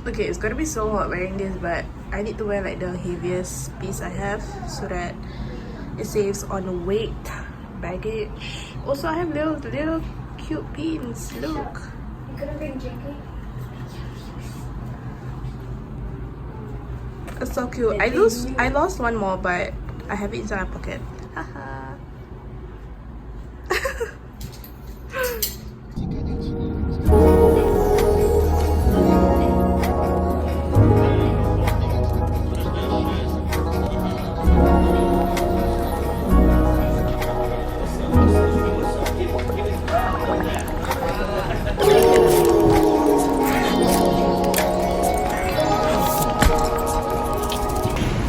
Okay, it's gonna be so hot wearing this, but I need to wear like the heaviest piece I have so that it saves on weight, baggage. Also, I have little cute pins. Look. You couldn't bring JK. It's so cute. I lost one more, but I have it inside my pocket. Haha.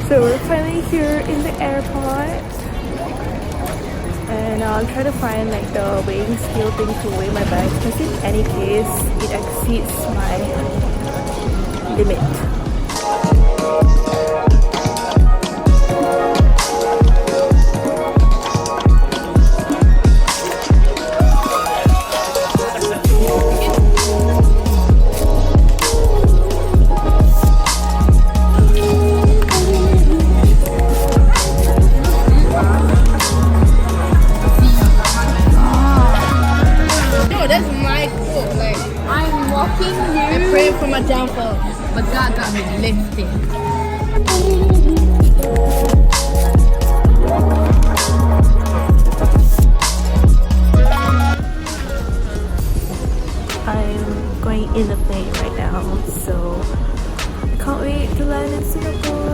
So we're finally here in the airport, and I'm trying to find like the weighing scale thing to weigh my bag, because in any case it exceeds my limit. For my downfall, but God got me lifted. I'm going in the plane right now, so I can't wait to land in Singapore.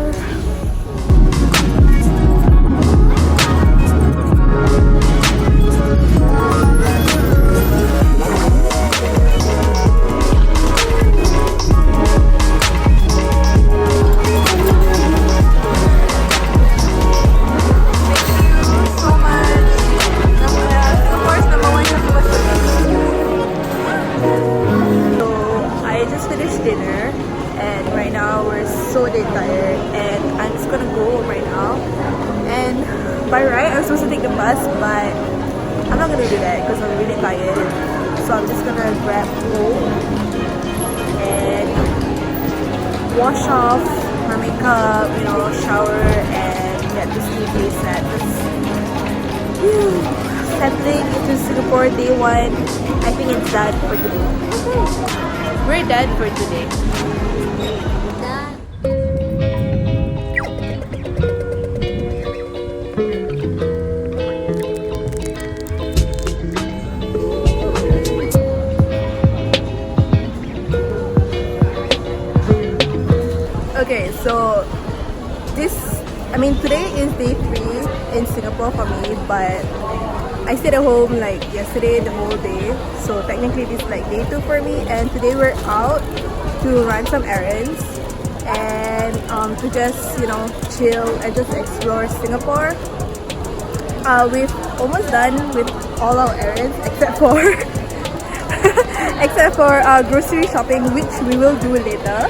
Dinner, and right now we're so dead tired, and I'm just gonna go home right now. And by right I'm supposed to take the bus, but I'm not gonna do that because I'm really tired, so I'm just gonna grab home and wash off my makeup, you know, shower, and get to sleep ASAP. Settling into Singapore day 1. I think it's done for today. We're done for today. Okay, so today is day 3 in Singapore for me, but I stayed at home like yesterday the whole day, so technically this is like day 2 for me. And today we're out to run some errands and to just, you know, chill and just explore Singapore. We've almost done with all our errands except for grocery shopping, which we will do later.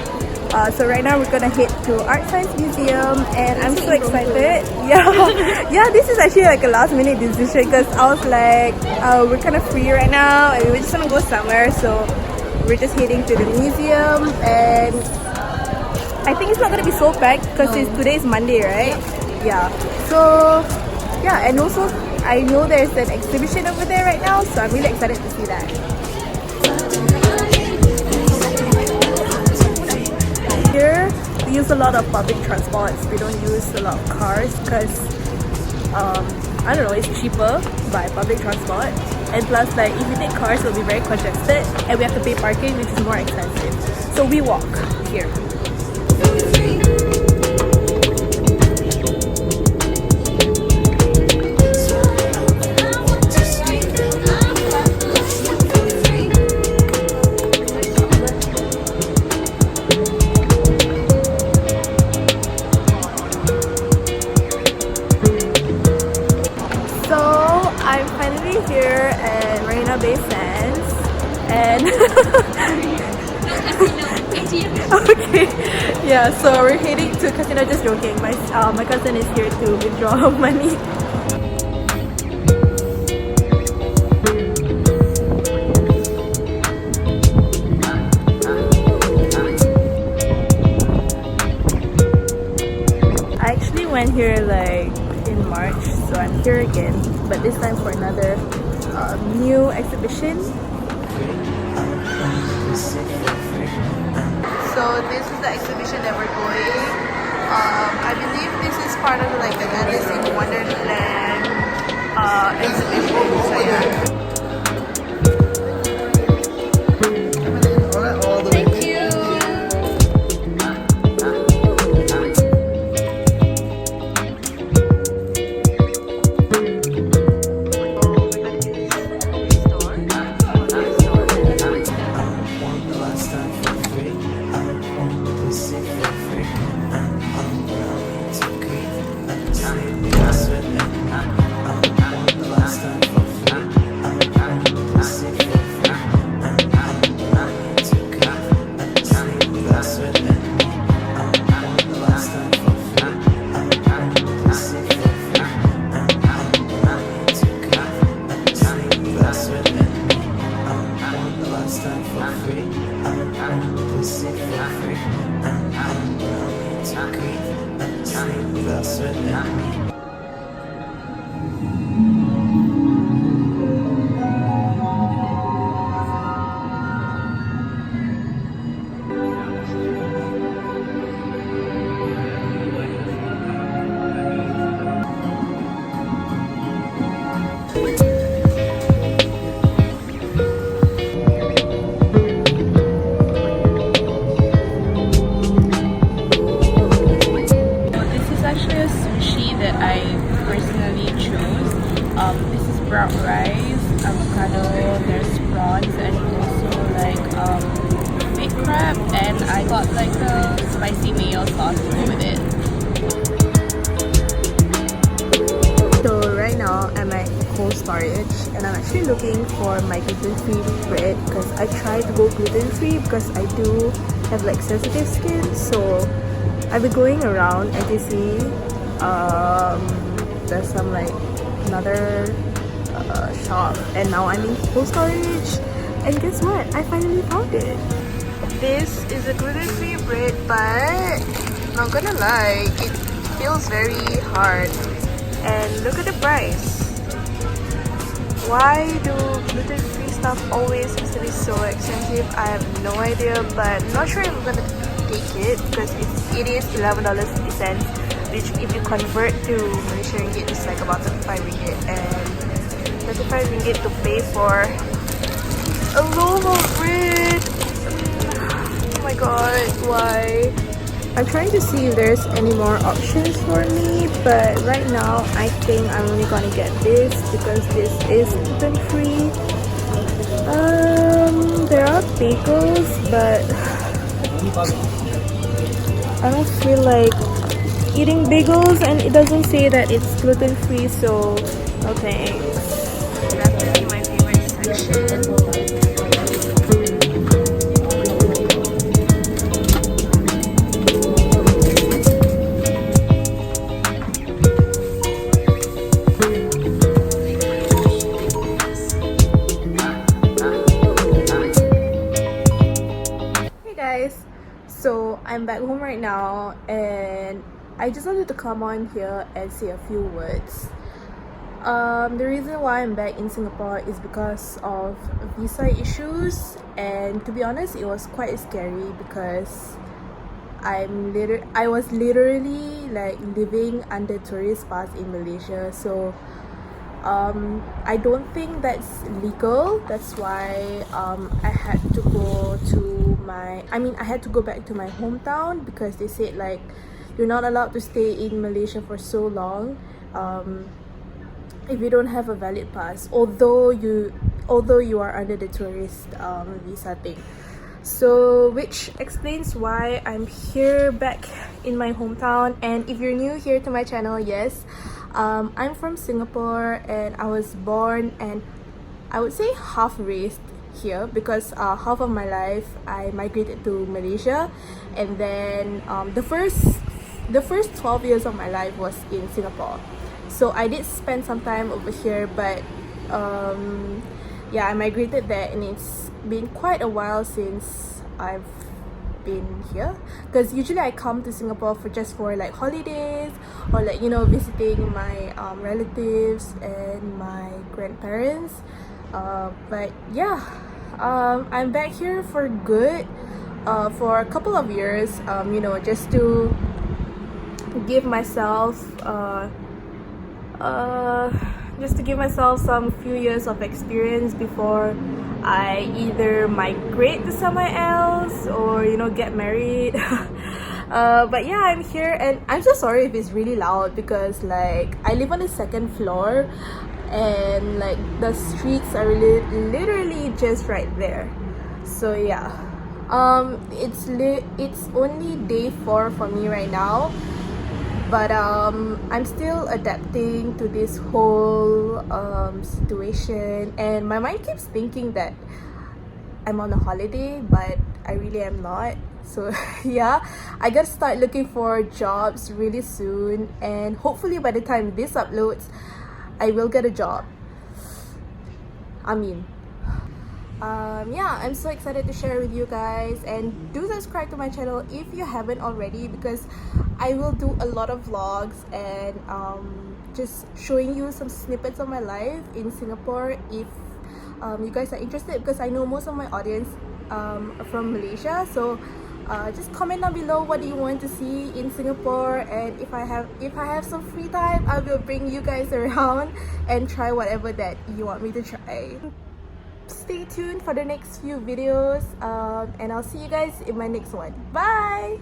So right now we're gonna head to Art Science Museum, and I'm so excited. Yeah, this is actually like a last minute decision because I was like, we're kind of free right now and we just want to go somewhere, so we're just heading to the museum. And I think it's not gonna be so packed because today's Monday, right? Yeah. So yeah, and also I know there's an exhibition over there right now, so I'm really excited to see that. Here we use a lot of public transports. We don't use a lot of cars because I don't know, it's cheaper by public transport, and plus like if we take cars it'll be very congested and we have to pay parking, which is more expensive, so we walk here. Here at Marina Bay Sands, and okay, yeah, so we're heading to casino. Just joking, my cousin is here to withdraw money. went here like in March, so I'm here again, but this time for another new exhibition. So this is the exhibition that we're going. I believe this is part of like the Alice in Wonderland exhibition. So yeah. This is brown rice, avocado, there's prawns, and also like baked crab, and I got like the spicy mayo sauce to go with it. So right now I'm at Cold Storage and I'm actually looking for my gluten-free bread because I tried to go gluten-free because I do have like sensitive skin. So I've been going around NTC. There's some like another shop, and now I'm in Cold Storage, and guess what? I finally found it. This is a gluten-free bread, but not gonna lie, it feels very hard. And look at the price. Why do gluten-free stuff always seems to be so expensive? I have no idea, but I'm not sure if I'm gonna take it because it is $11.50, which if you convert to Malaysian ringgit is like about 35 ringgit, and 35 ringgit to pay for a loaf of bread. Oh my god, why? I'm trying to see if there's any more options for me, but right now I think I'm only gonna get this because this is gluten free. There are bagels, but I don't feel like eating bagels, and it doesn't say that it's gluten free, so no thanks. That's really my favorite section. So I'm back home right now, and I just wanted to come on here and say a few words. The reason why I'm back in Singapore is because of visa issues, and to be honest, it was quite scary because I was literally like living under tourist pass in Malaysia. So I don't think that's legal. That's why I had to go back to my hometown because they said like you're not allowed to stay in Malaysia for so long if you don't have a valid pass, although you are under the tourist visa thing. So which explains why I'm here back in my hometown. And if you're new here to my channel, yes, I'm from Singapore, and I was born and I would say half raised here because half of my life I migrated to Malaysia, and then the first 12 years of my life was in Singapore. So I did spend some time over here, but yeah, I migrated there, and it's been quite a while since I've been here, because usually I come to Singapore for just for like holidays or like, you know, visiting my relatives and my grandparents. But yeah, I'm back here for good for a couple of years, you know, just to give myself some few years of experience before I either migrate to somewhere else or, you know, get married. But yeah, I'm here, and I'm so sorry if it's really loud because like I live on the second floor and like the streets are literally just right there. So yeah, it's only day 4 for me right now, but I'm still adapting to this whole situation, and my mind keeps thinking that I'm on a holiday, but I really am not. So yeah, I gotta start looking for jobs really soon, and hopefully by the time this uploads I will get a job. I mean, yeah, I'm so excited to share with you guys, and do subscribe to my channel if you haven't already, because I will do a lot of vlogs and just showing you some snippets of my life in Singapore if you guys are interested, because I know most of my audience are from Malaysia. So just comment down below what do you want to see in Singapore, and if I have some free time, I will bring you guys around and try whatever that you want me to try. Stay tuned for the next few videos, and I'll see you guys in my next one. Bye.